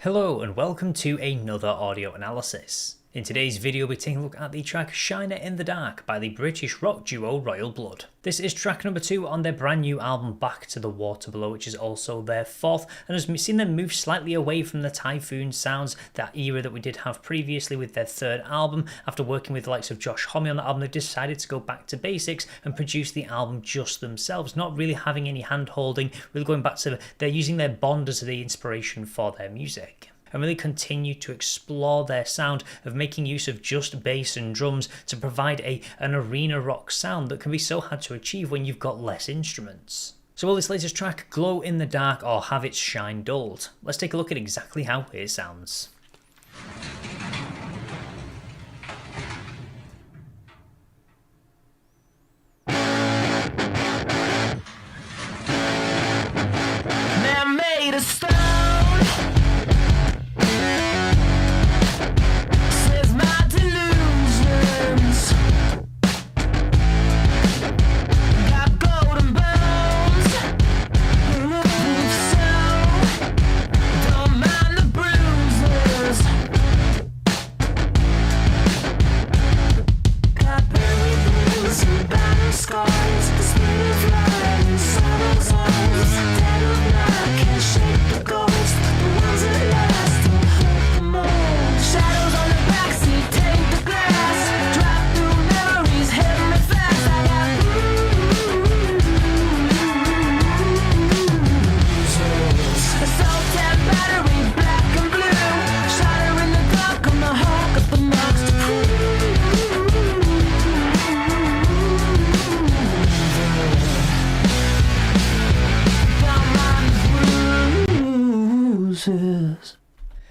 Hello and welcome to another audio analysis. In today's video we're taking a look at the track Shiner in the Dark by the British rock duo Royal Blood. This is track number 2 on their brand new album Back to the Water Below, which is also their 4th, and has seen them move slightly away from the Typhoon sounds, that era that we did have previously with their 3rd album. After working with the likes of Josh Homme on the album, they decided to go back to basics and produce the album just themselves, not really having any hand holding, really going back to, they're using their Bond as the inspiration for their music. And really continue to explore their sound of making use of just bass and drums to provide an arena rock sound that can be so hard to achieve when you've got less instruments. So will this latest track glow in the dark or have its shine dulled? Let's take a look at exactly how it sounds. Man made of stone.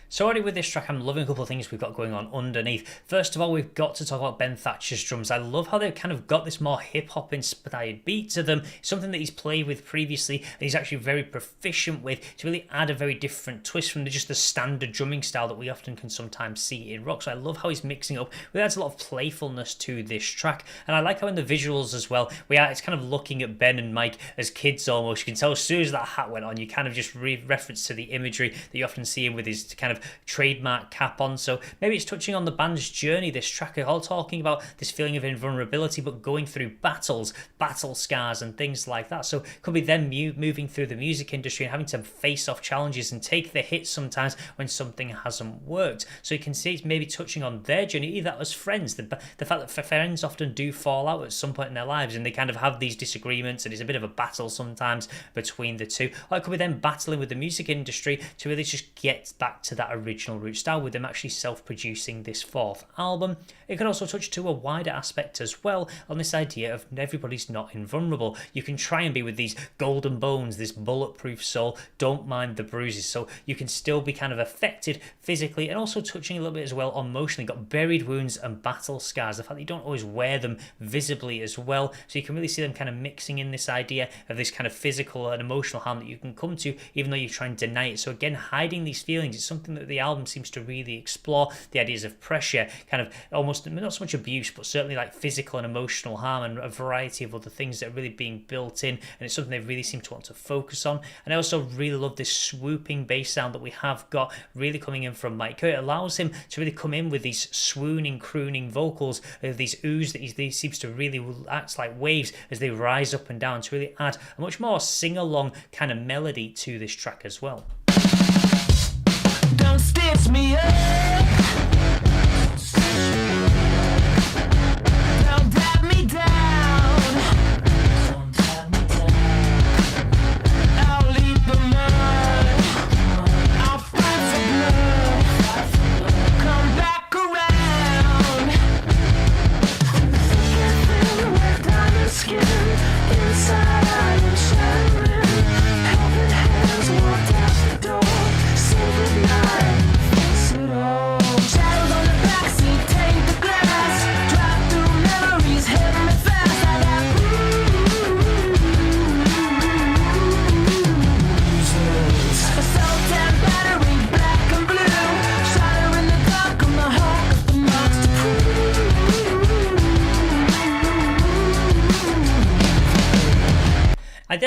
So already with this track, I'm loving a couple of things we've got going on underneath. First of all, we've got to talk about Ben Thatcher's drums. I love how they've kind of got this more hip-hop inspired beat to them, something that he's played with previously and he's actually very proficient with, to really add a very different twist from just the standard drumming style that we often can sometimes see in rock. So I love how he's mixing up. It adds a lot of playfulness to this track, and I like how in the visuals as well, it's kind of looking at Ben and Mike as kids almost. You can tell as soon as that hat went on, you kind of just reference to the imagery that you often see him with his kind of trademark cap on. So maybe it's touching on the band's journey, this track, all talking about this feeling of invulnerability but going through battles, battle scars and things like that. So it could be them moving through the music industry and having to face off challenges and take the hits sometimes when something hasn't worked. So you can see it's maybe touching on their journey, either as friends, the fact that friends often do fall out at some point in their lives and they kind of have these disagreements and it's a bit of a battle sometimes between the two. Or it could be them battling with the music industry to really just get back to that original root style, with them actually self-producing this 4th album. It could also touch to a wider aspect as well on this idea of everybody's not invulnerable. You can try and be with these golden bones, this bulletproof soul, don't mind the bruises, so you can still be kind of affected physically, and also touching a little bit as well emotionally. Got buried wounds and battle scars, the fact that you don't always wear them visibly as well, so you can really see them kind of mixing in this idea of this kind of physical and emotional harm that you can come to even though you try and deny it. So again, hiding these feelings is something that the album seems to really explore, the ideas of pressure, kind of almost not so much abuse but certainly like physical and emotional harm and a variety of other things that are really being built in, and it's something they really seem to want to focus on. And I also really love this swooping bass sound that we have got really coming in from Mike. It allows him to really come in with these swooning, crooning vocals, these oohs that he seems to really act like waves as they rise up and down, to really add a much more sing-along kind of melody to this track as well. Don't stitch me up. Don't drag me down. I'll leave the mud. I'll fight for blood. Come back around. We're diamond skin. Inside I am shining. Helping hands walk down the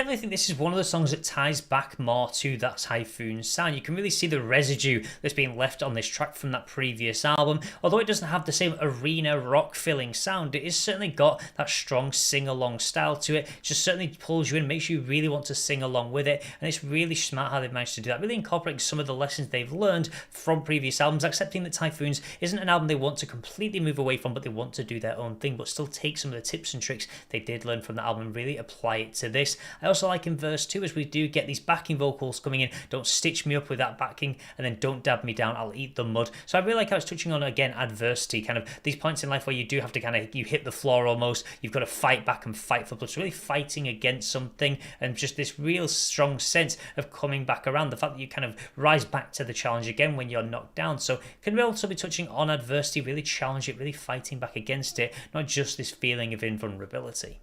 really think this is one of the songs that ties back more to that Typhoon sound. You can really see the residue that's being left on this track from that previous album. Although it doesn't have the same arena rock filling sound, it has certainly got that strong sing-along style to it. Just certainly pulls you in, makes you really want to sing along with it, and it's really smart how they've managed to do that, really incorporating some of the lessons they've learned from previous albums, accepting that Typhoons isn't an album they want to completely move away from, but they want to do their own thing, but still take some of the tips and tricks they did learn from that album and really apply it to this. I also like in verse 2 as we do get these backing vocals coming in, don't stitch me up with that backing, and then don't dab me down, I'll eat the mud. So I really like how it's touching on, again, adversity, kind of these points in life where you do have to kind of, you hit the floor almost, you've got to fight back and fight for blood. So really fighting against something, and just this real strong sense of coming back around, the fact that you kind of rise back to the challenge again when you're knocked down. So can also be touching on adversity, really challenge it, really fighting back against it, not just this feeling of invulnerability.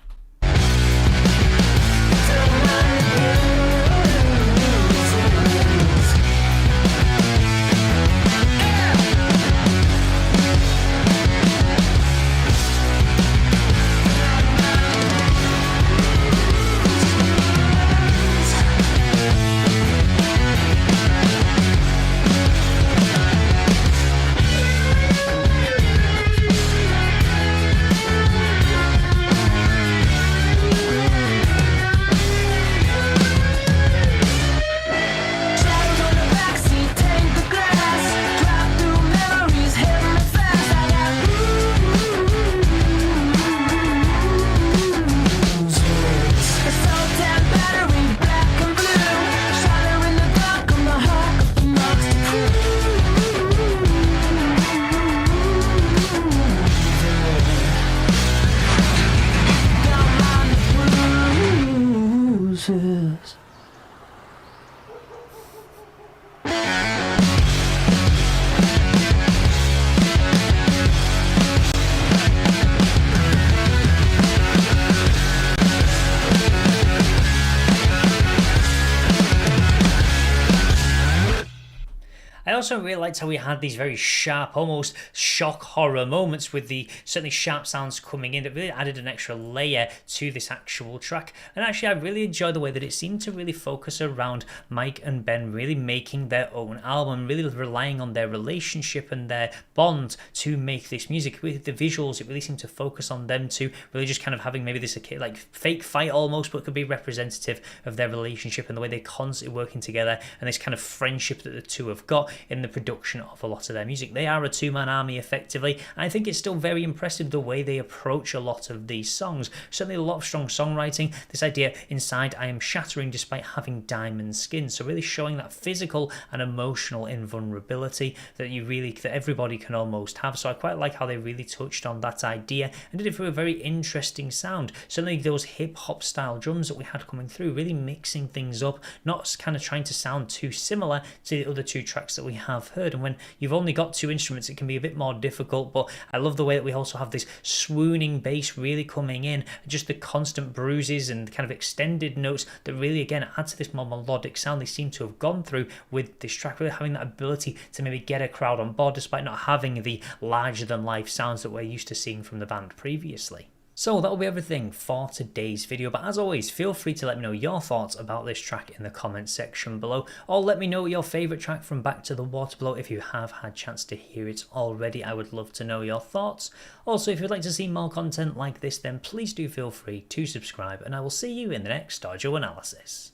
I also really liked how we had these very sharp, almost shock horror moments with the certainly sharp sounds coming in that really added an extra layer to this actual track. And actually I really enjoyed the way that it seemed to really focus around Mike and Ben really making their own album, really relying on their relationship and their bond to make this music. With the visuals, it really seemed to focus on them two, really just kind of having maybe this like fake fight almost, but could be representative of their relationship and the way they're constantly working together and this kind of friendship that the two have got in the production of a lot of their music. They are a two-man army effectively, and I think it's still very impressive the way they approach a lot of these songs. Certainly a lot of strong songwriting, this idea inside I am shattering despite having diamond skin, so really showing that physical and emotional invulnerability that everybody can almost have. So I quite like how they really touched on that idea and did it through a very interesting sound. Certainly those hip-hop style drums that we had coming through, really mixing things up, not kind of trying to sound too similar to the other two tracks that we have heard. And when you've only got two instruments, it can be a bit more difficult, but I love the way that we also have this swooning bass really coming in, just the constant bruises and kind of extended notes that really again add to this more melodic sound they seem to have gone through with this track, really having that ability to maybe get a crowd on board despite not having the larger than life sounds that we're used to seeing from the band previously. So that'll be everything for today's video, but as always, feel free to let me know your thoughts about this track in the comments section below, or let me know your favourite track from Back to the Water Below if you have had a chance to hear it already. I would love to know your thoughts. Also, if you'd like to see more content like this, then please do feel free to subscribe, and I will see you in the next Audio Analysis.